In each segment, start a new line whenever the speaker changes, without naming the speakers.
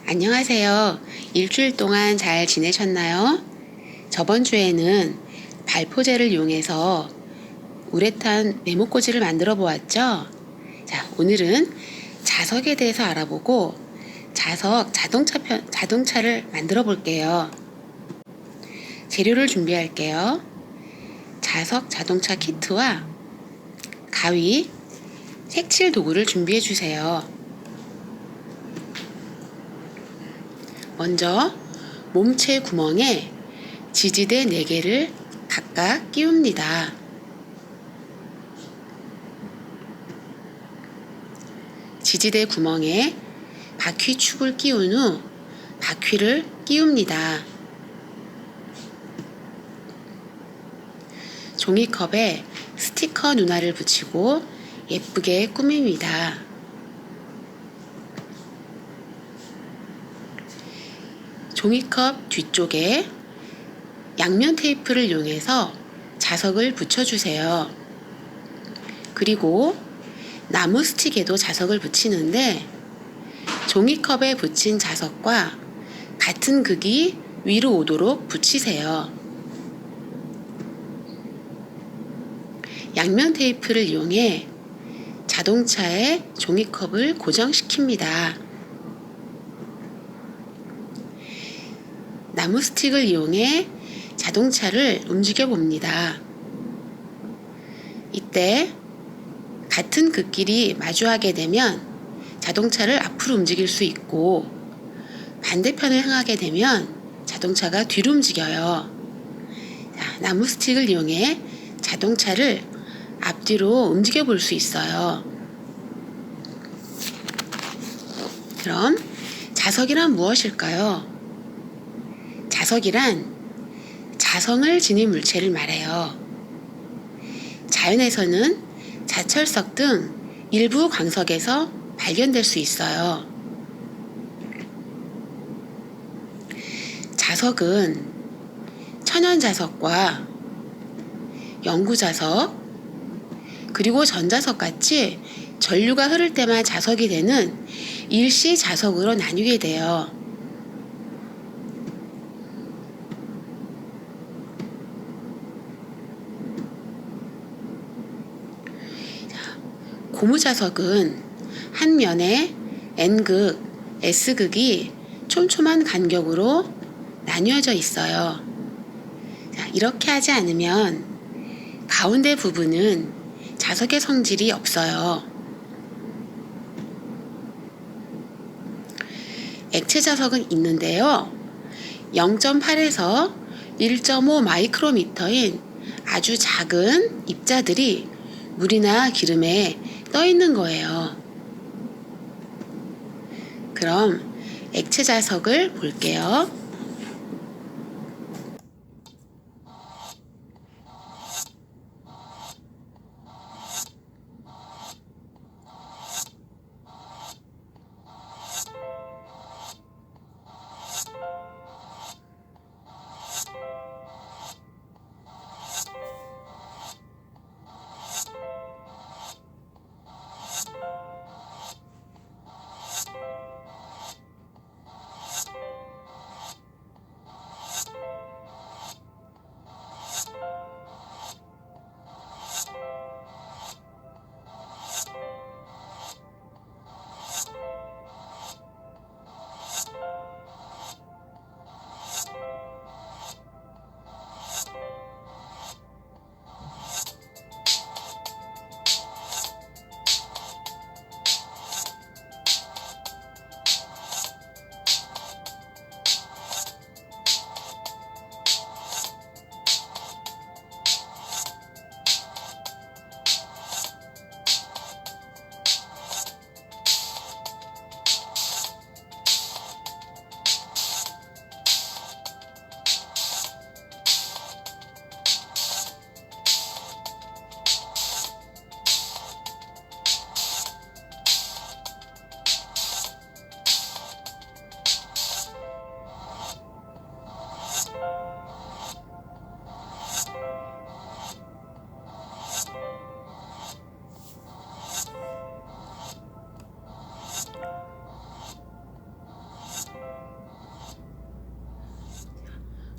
안녕하세요. 일주일 동안 잘 지내셨나요? 저번 주에는 발포제를 이용해서 우레탄 메모꽂이를 만들어 보았죠? 자, 오늘은 자석에 대해서 알아보고 자동차를 만들어 볼게요. 재료를 준비할게요. 자석 자동차 키트와 가위, 색칠 도구를 준비해 주세요. 먼저 몸체 구멍에 지지대 4개를 각각 끼웁니다. 지지대 구멍에 바퀴축을 끼운 후 바퀴를 끼웁니다. 종이컵에 스티커 눈화를 붙이고 예쁘게 꾸밉니다. 종이컵 뒤쪽에 양면 테이프를 이용해서 자석을 붙여주세요. 그리고 나무 스틱에도 자석을 붙이는데 종이컵에 붙인 자석과 같은 극이 위로 오도록 붙이세요. 양면 테이프를 이용해 자동차의 종이컵을 고정시킵니다. 나무 스틱을 이용해 자동차를 움직여 봅니다. 이때 같은 극끼리 마주하게 되면 자동차를 앞으로 움직일 수 있고 반대편을 향하게 되면 자동차가 뒤로 움직여요. 자, 나무 스틱을 이용해 자동차를 앞뒤로 움직여 볼 수 있어요. 그럼 자석이란 무엇일까요? 자석이란 자성을 지닌 물체를 말해요. 자연에서는 자철석 등 일부 광석에서 발견될 수 있어요. 자석은 천연자석과 영구자석, 그리고 전자석 같이 전류가 흐를 때만 자석이 되는 일시 자석으로 나뉘게 돼요. 고무자석은 한 면에 N극, S극이 촘촘한 간격으로 나뉘어져 있어요. 자, 이렇게 하지 않으면 가운데 부분은 자석의 성질이 없어요. 액체 자석은 있는데요. 0.8에서 1.5 마이크로미터인 아주 작은 입자들이 물이나 기름에 떠 있는 거예요. 그럼 액체 자석을 볼게요.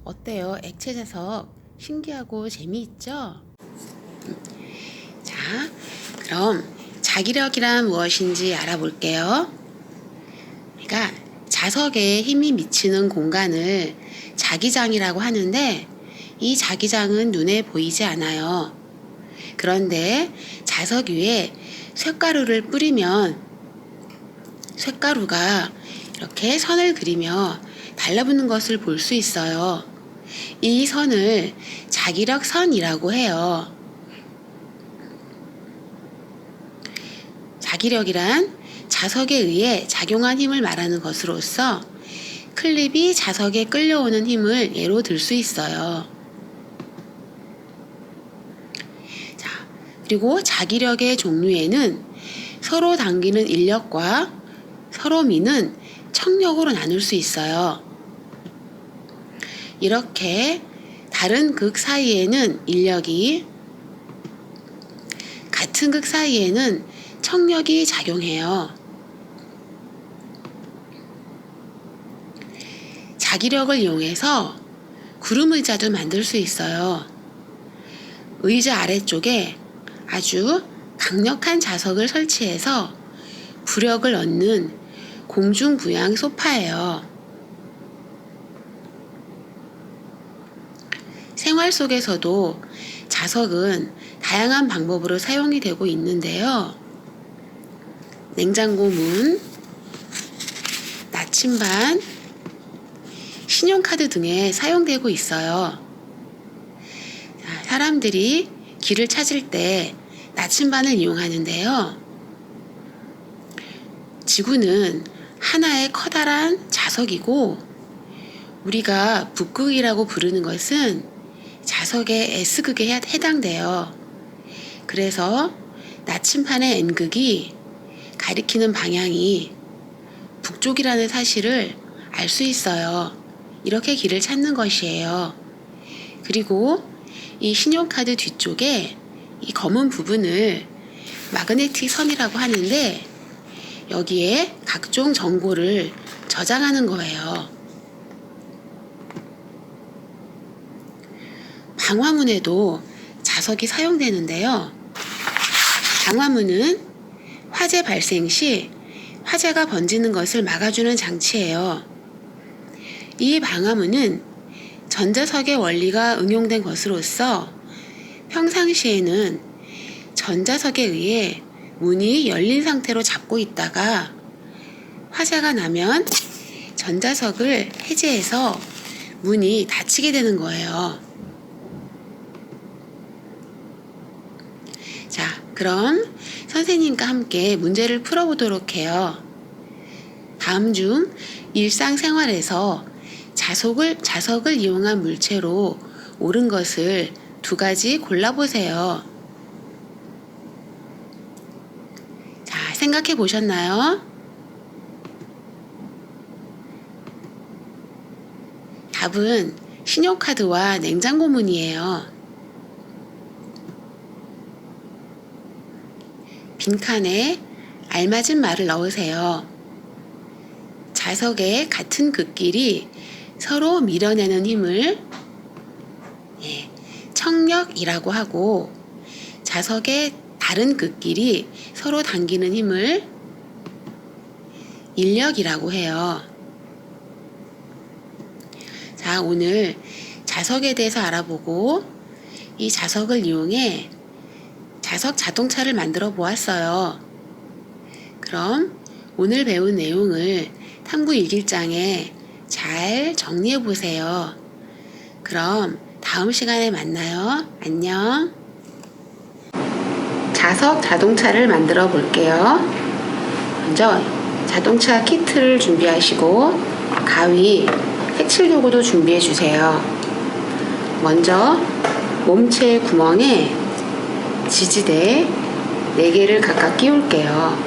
어때요? 액체 자석 신기하고 재미있죠? 자, 그럼 자기력이란 무엇인지 알아볼게요. 그러니까 자석에 힘이 미치는 공간을 자기장이라고 하는데, 이 자기장은 눈에 보이지 않아요. 그런데 자석 위에 쇳가루를 뿌리면 쇳가루가 이렇게 선을 그리며 달라붙는 것을 볼 수 있어요. 이 선을 자기력선이라고 해요. 자기력이란 자석에 의해 작용한 힘을 말하는 것으로서 클립이 자석에 끌려오는 힘을 예로 들 수 있어요. 자, 그리고 자기력의 종류에는 서로 당기는 인력과 서로 미는 척력으로 나눌 수 있어요. 이렇게 다른 극 사이에는 인력이, 같은 극 사이에는 척력이 작용해요. 자기력을 이용해서 구름 의자도 만들 수 있어요. 의자 아래쪽에 아주 강력한 자석을 설치해서 부력을 얻는 공중부양 소파예요. 생활 속에서도 자석은 다양한 방법으로 사용이 되고 있는데요. 냉장고 문, 나침반, 신용카드 등에 사용되고 있어요. 사람들이 길을 찾을 때 나침반을 이용하는데요. 지구는 하나의 커다란 자석이고, 우리가 북극이라고 부르는 것은 자석의 S극에 해당돼요. 그래서 나침반의 N극이 가리키는 방향이 북쪽이라는 사실을 알 수 있어요. 이렇게 길을 찾는 것이에요. 그리고 이 신용카드 뒤쪽에 이 검은 부분을 마그네틱 선이라고 하는데, 여기에 각종 정보를 저장하는 거예요. 방화문에도 자석이 사용되는데요. 방화문은 화재 발생 시 화재가 번지는 것을 막아주는 장치예요. 이 방화문은 전자석의 원리가 응용된 것으로서 평상시에는 전자석에 의해 문이 열린 상태로 잡고 있다가 화재가 나면 전자석을 해제해서 문이 닫히게 되는 거예요. 자, 그럼 선생님과 함께 문제를 풀어보도록 해요. 다음 중 일상생활에서 자석을 이용한 물체로 옳은 것을 두 가지 골라보세요. 자, 생각해 보셨나요? 답은 신용카드와 냉장고 문이에요. 빈칸에 알맞은 말을 넣으세요. 자석의 같은 극끼리 서로 밀어내는 힘을 척력이라고 하고, 자석의 다른 극끼리 서로 당기는 힘을 인력이라고 해요. 자, 오늘 자석에 대해서 알아보고 이 자석을 이용해 자석 자동차를 만들어 보았어요. 그럼 오늘 배운 내용을 탐구 일기장에 잘 정리해 보세요. 그럼 다음 시간에 만나요. 안녕. 자석 자동차를 만들어 볼게요. 먼저 자동차 키트를 준비하시고 가위, 색칠 도구도 준비해 주세요. 먼저 몸체 구멍에 지지대 4개를 각각 끼울게요.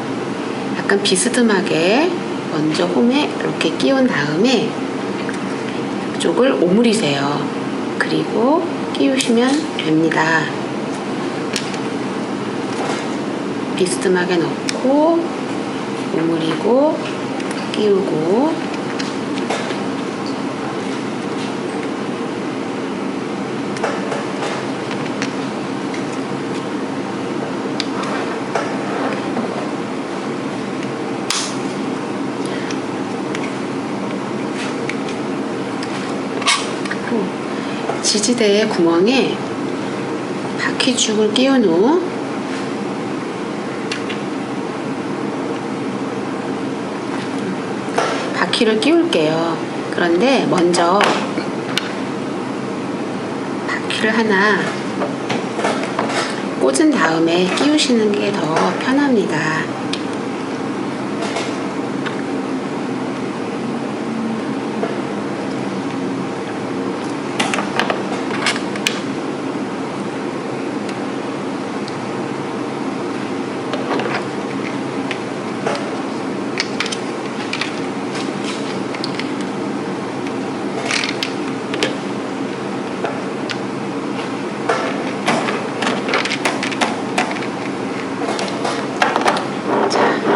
약간 비스듬하게 먼저 홈에 이렇게 끼운 다음에 이쪽을 오므리세요. 그리고 끼우시면 됩니다. 비스듬하게 넣고 오므리고 끼우고, 지지대의 구멍에 바퀴축을 끼운 후 바퀴를 끼울게요. 그런데 먼저 바퀴를 하나 꽂은 다음에 끼우시는 게 더 편합니다.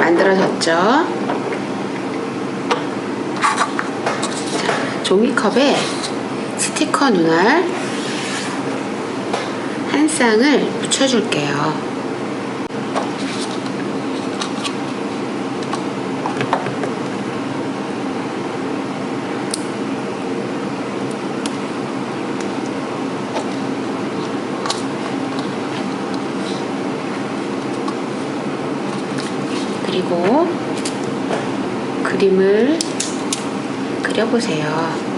만들어졌죠? 자, 종이컵에 스티커 눈알 한 쌍을 붙여줄게요. 그리고 그림을 그려보세요.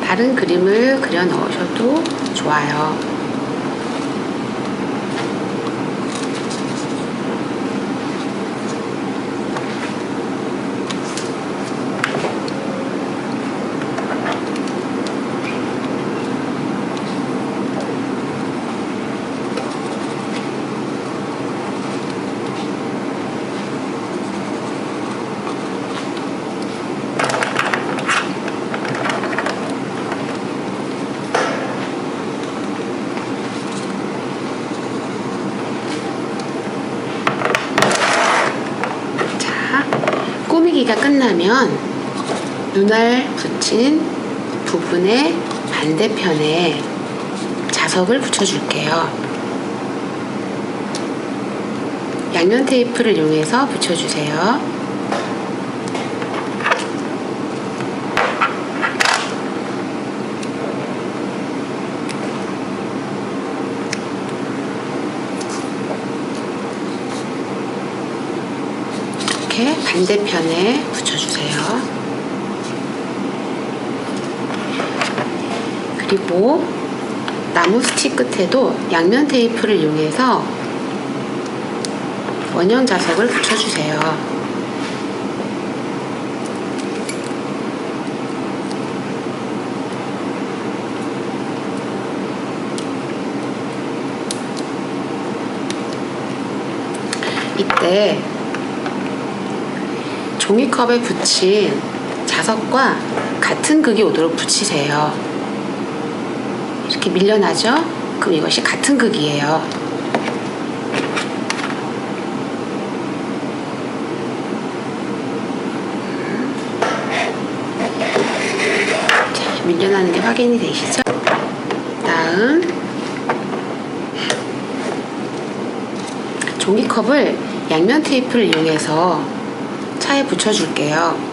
다른 그림을 그려 넣으셔도 좋아요. 꾸미기가 끝나면 눈알 붙인 부분의 반대편에 자석을 붙여줄게요. 양면 테이프를 이용해서 붙여주세요. 이렇게 반대편에 붙여주세요. 그리고 나무 스틱 끝에도 양면 테이프를 이용해서 원형 자석을 붙여주세요. 이때 종이컵에 붙인 자석과 같은 극이 오도록 붙이세요. 이렇게 밀려나죠? 그럼 이것이 같은 극이에요. 자, 밀려나는 게 확인이 되시죠? 다음 종이컵을 양면 테이프를 이용해서 차에 붙여줄게요.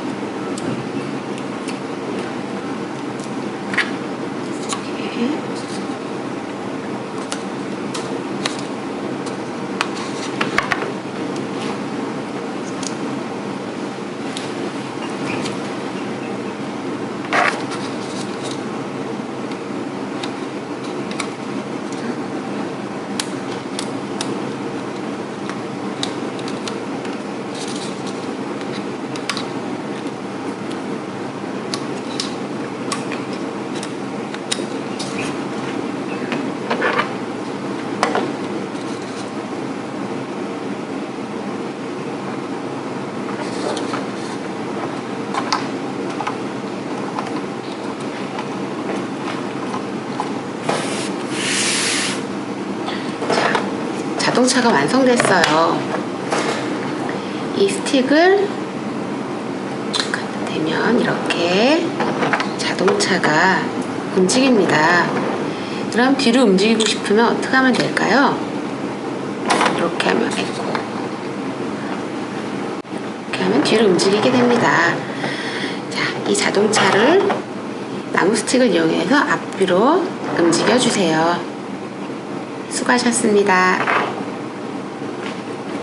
자동차가 완성됐어요. 이 스틱을 대면 이렇게 자동차가 움직입니다. 그럼 뒤로 움직이고 싶으면 어떻게 하면 될까요? 이렇게 하면 이렇게 하면 뒤로 움직이게 됩니다. 자, 이 자동차를 나무 스틱을 이용해서 앞뒤로 움직여 주세요. 수고하셨습니다.